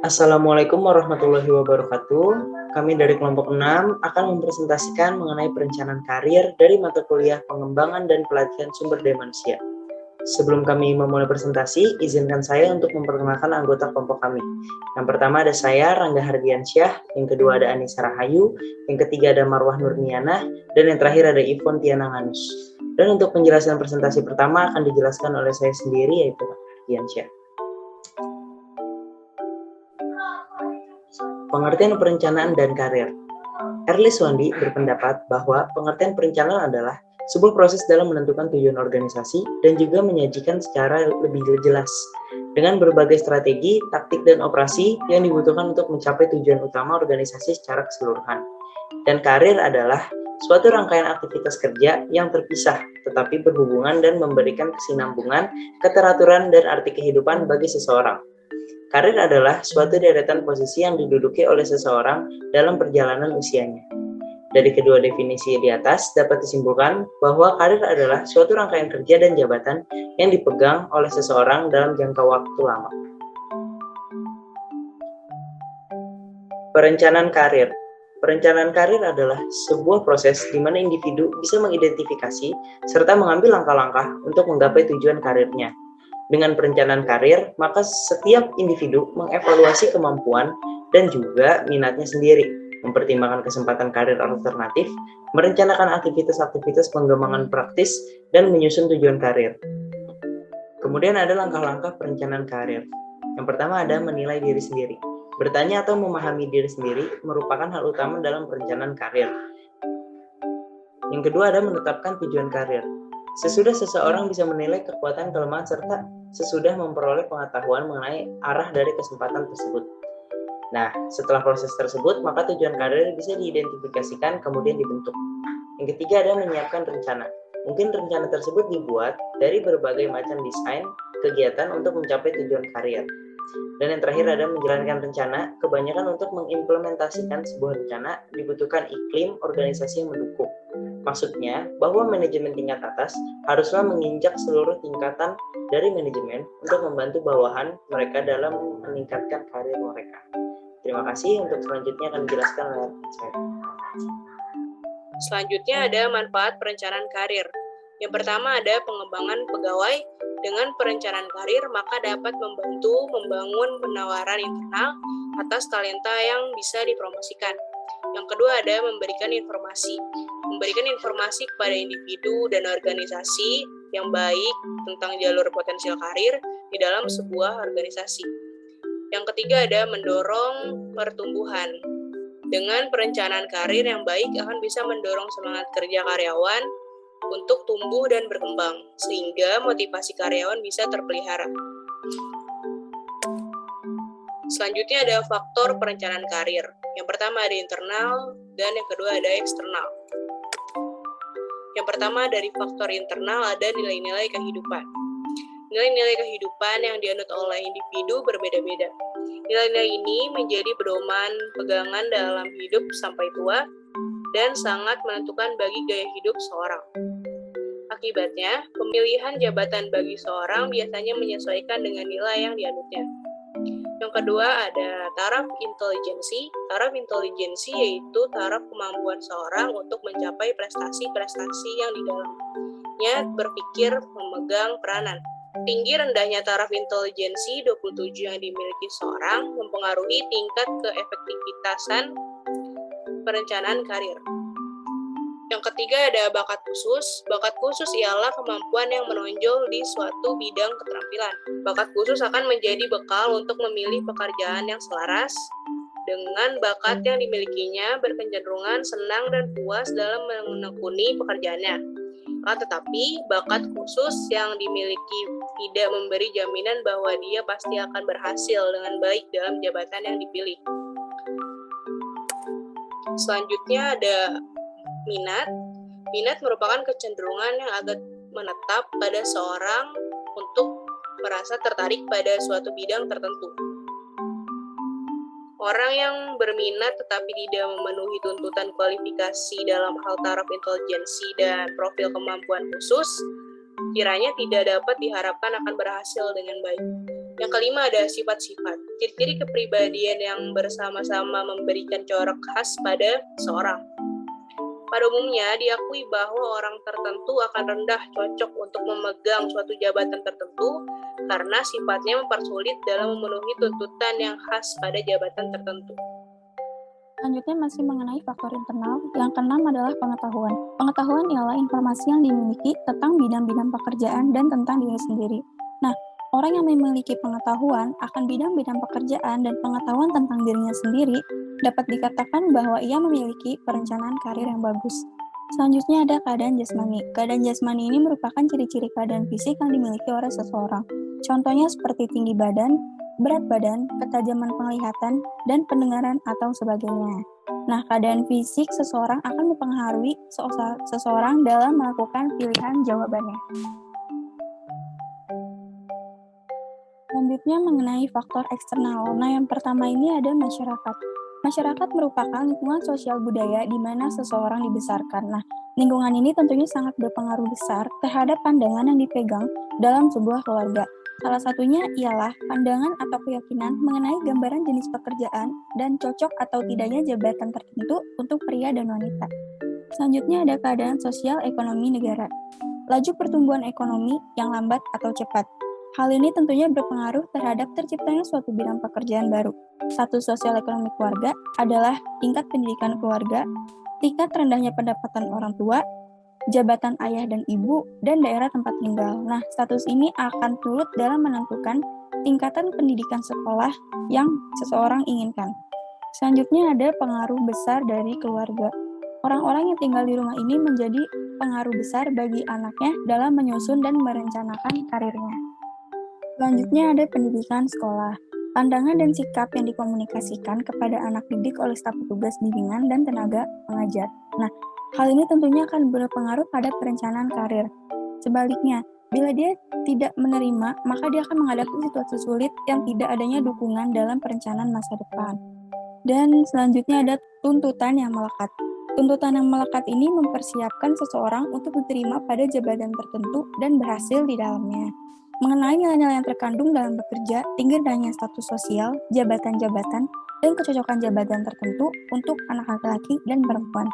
Assalamualaikum warahmatullahi wabarakatuh. Kami dari kelompok 6 akan mempresentasikan mengenai perencanaan karir dari mata kuliah pengembangan dan pelatihan sumber daya manusia. Sebelum kami memulai presentasi, izinkan saya untuk memperkenalkan anggota kelompok kami. Yang pertama ada saya, Rangga Hardiansyah, yang kedua ada Anissa Rahayu, yang ketiga ada Marwah Nurniana, dan yang terakhir ada Ivon Tiana Hanus. Dan untuk penjelasan presentasi pertama akan dijelaskan oleh saya sendiri, yaitu Hardiansyah. Pengertian perencanaan dan karir. Erlis Wandi berpendapat bahwa pengertian perencanaan adalah sebuah proses dalam menentukan tujuan organisasi dan juga menyajikan secara lebih jelas dengan berbagai strategi, taktik, dan operasi yang dibutuhkan untuk mencapai tujuan utama organisasi secara keseluruhan. Dan karir adalah suatu rangkaian aktivitas kerja yang terpisah tetapi berhubungan dan memberikan kesinambungan, keteraturan, dan arti kehidupan bagi seseorang. Karir adalah suatu deretan posisi yang diduduki oleh seseorang dalam perjalanan usianya. Dari kedua definisi di atas dapat disimpulkan bahwa karir adalah suatu rangkaian kerja dan jabatan yang dipegang oleh seseorang dalam jangka waktu lama. Perencanaan karir. Perencanaan karir adalah sebuah proses di mana individu bisa mengidentifikasi serta mengambil langkah-langkah untuk menggapai tujuan karirnya. Dengan perencanaan karir, maka setiap individu mengevaluasi kemampuan dan juga minatnya sendiri, mempertimbangkan kesempatan karir alternatif, merencanakan aktivitas-aktivitas pengembangan praktis, dan menyusun tujuan karir. Kemudian ada langkah-langkah perencanaan karir. Yang pertama ada menilai diri sendiri. Bertanya atau memahami diri sendiri merupakan hal utama dalam perencanaan karir. Yang kedua ada menetapkan tujuan karir. Sesudah seseorang bisa menilai kekuatan, kelemahan, serta sesudah memperoleh pengetahuan mengenai arah dari kesempatan tersebut. Nah, setelah proses tersebut, maka tujuan karir bisa diidentifikasikan kemudian dibentuk. Yang ketiga ada menyiapkan rencana. Mungkin rencana tersebut dibuat dari berbagai macam desain, kegiatan untuk mencapai tujuan karir. Dan yang terakhir ada menjalankan rencana. Kebanyakan untuk mengimplementasikan sebuah rencana dibutuhkan iklim organisasi yang mendukung. Maksudnya bahwa manajemen tingkat atas haruslah menginjak seluruh tingkatan dari manajemen untuk membantu bawahan mereka dalam meningkatkan karir mereka. Terima kasih. Untuk selanjutnya akan dijelaskan oleh saya. Selanjutnya ada manfaat perencanaan karir. Yang pertama ada pengembangan pegawai. Dengan perencanaan karir, maka dapat membantu membangun penawaran internal atas talenta yang bisa dipromosikan. Yang kedua ada memberikan informasi. Memberikan informasi kepada individu dan organisasi yang baik tentang jalur potensial karir di dalam sebuah organisasi. Yang ketiga ada mendorong pertumbuhan. Dengan perencanaan karir yang baik akan bisa mendorong semangat kerja karyawan untuk tumbuh dan berkembang, sehingga motivasi karyawan bisa terpelihara. Selanjutnya ada faktor perencanaan karir. Yang pertama ada internal, dan yang kedua ada eksternal. Yang pertama dari faktor internal ada nilai-nilai kehidupan. Nilai-nilai kehidupan yang dianut oleh individu berbeda-beda. Nilai-nilai ini menjadi pedoman pegangan dalam hidup sampai tua dan sangat menentukan bagi gaya hidup seorang. Akibatnya, pemilihan jabatan bagi seorang biasanya menyesuaikan dengan nilai yang dianutnya. Yang kedua ada taraf intelijensi. Taraf intelijensi yaitu taraf kemampuan seorang untuk mencapai prestasi-prestasi yang di dalamnya berpikir memegang peranan. Tinggi rendahnya taraf intelijensi 27 yang dimiliki seorang mempengaruhi tingkat keefektivitasan perencanaan karir. Yang ketiga ada bakat khusus. Bakat khusus ialah kemampuan yang menonjol di suatu bidang keterampilan. Bakat khusus akan menjadi bekal untuk memilih pekerjaan yang selaras dengan bakat yang dimilikinya, berkecenderungan senang dan puas dalam menekuni pekerjaannya. Tetapi bakat khusus yang dimiliki tidak memberi jaminan bahwa dia pasti akan berhasil dengan baik dalam jabatan yang dipilih. Selanjutnya ada minat. Minat merupakan kecenderungan yang agak menetap pada seorang untuk merasa tertarik pada suatu bidang tertentu. Orang yang berminat tetapi tidak memenuhi tuntutan kualifikasi dalam hal taraf intelijensi dan profil kemampuan khusus, kiranya tidak dapat diharapkan akan berhasil dengan baik. Yang kelima ada sifat-sifat. Ciri-ciri kepribadian yang bersama-sama memberikan corak khas pada seseorang. Pada umumnya, diakui bahwa orang tertentu akan rendah cocok untuk memegang suatu jabatan tertentu karena sifatnya mempersulit dalam memenuhi tuntutan yang khas pada jabatan tertentu. Selanjutnya masih mengenai faktor internal, yang keenam adalah pengetahuan. Pengetahuan ialah informasi yang dimiliki tentang bidang-bidang pekerjaan dan tentang diri sendiri. Nah, orang yang memiliki pengetahuan akan bidang-bidang pekerjaan dan pengetahuan tentang dirinya sendiri dapat dikatakan bahwa ia memiliki perencanaan karir yang bagus. Selanjutnya ada keadaan jasmani. Keadaan jasmani ini merupakan ciri-ciri keadaan fisik yang dimiliki oleh seseorang. Contohnya seperti tinggi badan, berat badan, ketajaman penglihatan, dan pendengaran atau sebagainya. Nah, keadaan fisik seseorang akan mempengaruhi seseorang dalam melakukan pilihan jawabannya. Selanjutnya mengenai faktor eksternal. Nah, yang pertama ini ada masyarakat. Masyarakat merupakan lingkungan sosial budaya di mana seseorang dibesarkan. Nah, lingkungan ini tentunya sangat berpengaruh besar terhadap pandangan yang dipegang dalam sebuah keluarga. Salah satunya ialah pandangan atau keyakinan mengenai gambaran jenis pekerjaan dan cocok atau tidaknya jabatan tertentu untuk pria dan wanita. Selanjutnya ada keadaan sosial ekonomi negara. Laju pertumbuhan ekonomi yang lambat atau cepat. Hal ini tentunya berpengaruh terhadap terciptanya suatu bidang pekerjaan baru. Status sosial ekonomi keluarga adalah tingkat pendidikan keluarga, tingkat rendahnya pendapatan orang tua, jabatan ayah dan ibu, dan daerah tempat tinggal. Nah, status ini akan turut dalam menentukan tingkatan pendidikan sekolah yang seseorang inginkan. Selanjutnya ada pengaruh besar dari keluarga. Orang-orang yang tinggal di rumah ini menjadi pengaruh besar bagi anaknya dalam menyusun dan merencanakan karirnya. Selanjutnya ada pendidikan sekolah. Pandangan dan sikap yang dikomunikasikan kepada anak didik oleh staf petugas bimbingan dan tenaga pengajar. Nah, hal ini tentunya akan berpengaruh pada perencanaan karir. Sebaliknya, bila dia tidak menerima, maka dia akan menghadapi situasi sulit yang tidak adanya dukungan dalam perencanaan masa depan. Dan selanjutnya ada tuntutan yang melekat. Tuntutan yang melekat ini mempersiapkan seseorang untuk diterima pada jabatan tertentu dan berhasil di dalamnya. Mengenai nilai-nilai yang terkandung dalam bekerja, tinggi rendahnya status sosial, jabatan-jabatan, dan kecocokan jabatan tertentu untuk anak laki-laki dan perempuan.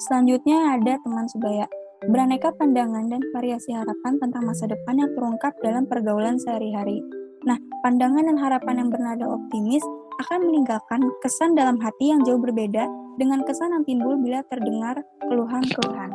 Selanjutnya ada teman sebaya. Beraneka pandangan dan variasi harapan tentang masa depan yang terungkap dalam pergaulan sehari-hari. Nah, pandangan dan harapan yang bernada optimis akan meninggalkan kesan dalam hati yang jauh berbeda dengan kesan yang timbul bila terdengar keluhan-keluhan.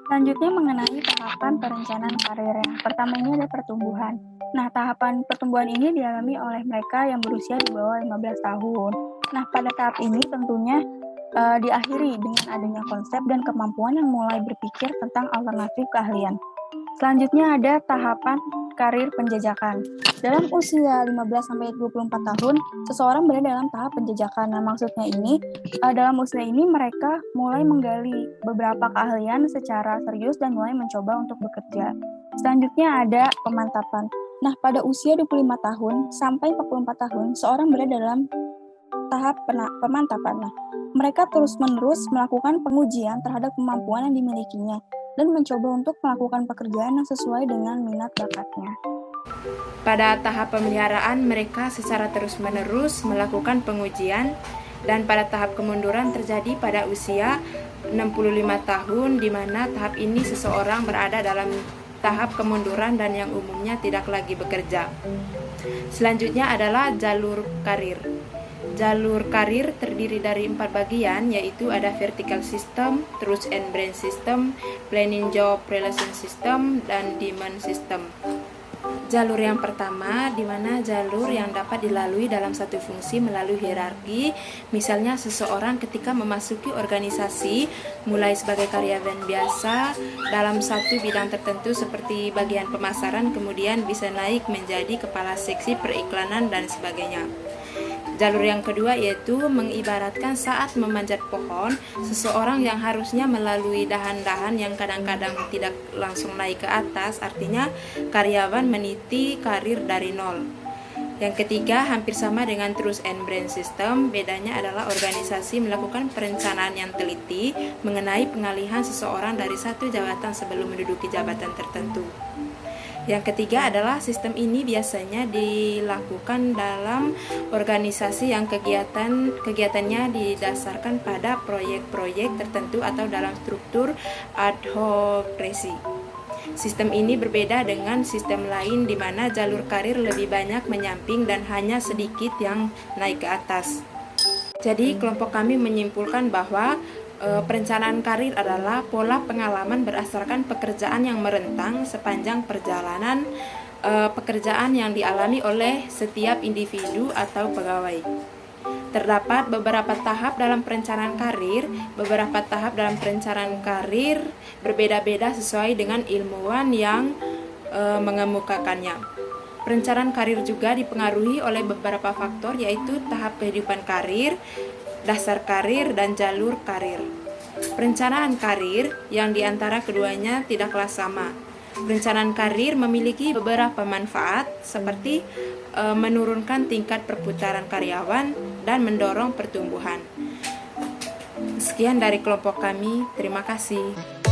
Selanjutnya mengenai tahapan perencanaan karir. Yang pertama ini ada pertumbuhan. Nah, tahapan pertumbuhan ini dialami oleh mereka yang berusia di bawah 15 tahun. Nah, pada tahap ini tentunya diakhiri dengan adanya konsep dan kemampuan yang mulai berpikir tentang alternatif keahlian. Selanjutnya ada tahapan karir penjajakan. Dalam usia 15-24 tahun, seseorang berada dalam tahap penjajakan. Nah, maksudnya ini, dalam usia ini mereka mulai menggali beberapa keahlian secara serius dan mulai mencoba untuk bekerja. Selanjutnya ada pemantapan. Nah, pada usia 25 tahun sampai 44 tahun, seorang berada dalam tahap pemantapan. Nah, mereka terus-menerus melakukan pengujian terhadap kemampuan yang dimilikinya dan mencoba untuk melakukan pekerjaan yang sesuai dengan minat bakatnya. Pada tahap pemeliharaan, mereka secara terus-menerus melakukan pengujian, dan pada tahap kemunduran terjadi pada usia 65 tahun, di mana tahap ini seseorang berada dalam tahap kemunduran dan yang umumnya tidak lagi bekerja. Selanjutnya adalah jalur karir. Jalur karir terdiri dari 4 bagian, yaitu ada vertical system, truth and brand system, planning job relation system, dan demand system. Jalur yang pertama, di mana jalur yang dapat dilalui dalam satu fungsi melalui hierarki. Misalnya seseorang ketika memasuki organisasi, mulai sebagai karyawan biasa dalam satu bidang tertentu seperti bagian pemasaran, kemudian bisa naik menjadi kepala seksi periklanan dan sebagainya. Jalur yang kedua yaitu mengibaratkan saat memanjat pohon, seseorang yang harusnya melalui dahan-dahan yang kadang-kadang tidak langsung naik ke atas, artinya karyawan meniti karir dari nol. Yang ketiga hampir sama dengan truth and brand system, bedanya adalah organisasi melakukan perencanaan yang teliti mengenai pengalihan seseorang dari satu jabatan sebelum menduduki jabatan tertentu. Yang ketiga adalah sistem ini biasanya dilakukan dalam organisasi yang kegiatannya didasarkan pada proyek-proyek tertentu atau dalam struktur adhokrasi. Sistem ini berbeda dengan sistem lain di mana jalur karir lebih banyak menyamping dan hanya sedikit yang naik ke atas. Jadi kelompok kami menyimpulkan bahwa perencanaan karir adalah pola pengalaman berdasarkan pekerjaan yang merentang sepanjang perjalanan pekerjaan yang dialami oleh setiap individu atau pegawai. Terdapat beberapa tahap dalam perencanaan karir. Beberapa tahap dalam perencanaan karir berbeda-beda sesuai dengan ilmuwan yang mengemukakannya. Perencanaan karir juga dipengaruhi oleh beberapa faktor, yaitu tahap kehidupan karir, dasar karir, dan jalur karir. Perencanaan karir yang diantara keduanya tidaklah sama. Perencanaan karir memiliki beberapa manfaat seperti menurunkan tingkat perputaran karyawan dan mendorong pertumbuhan. Sekian dari kelompok kami, terima kasih.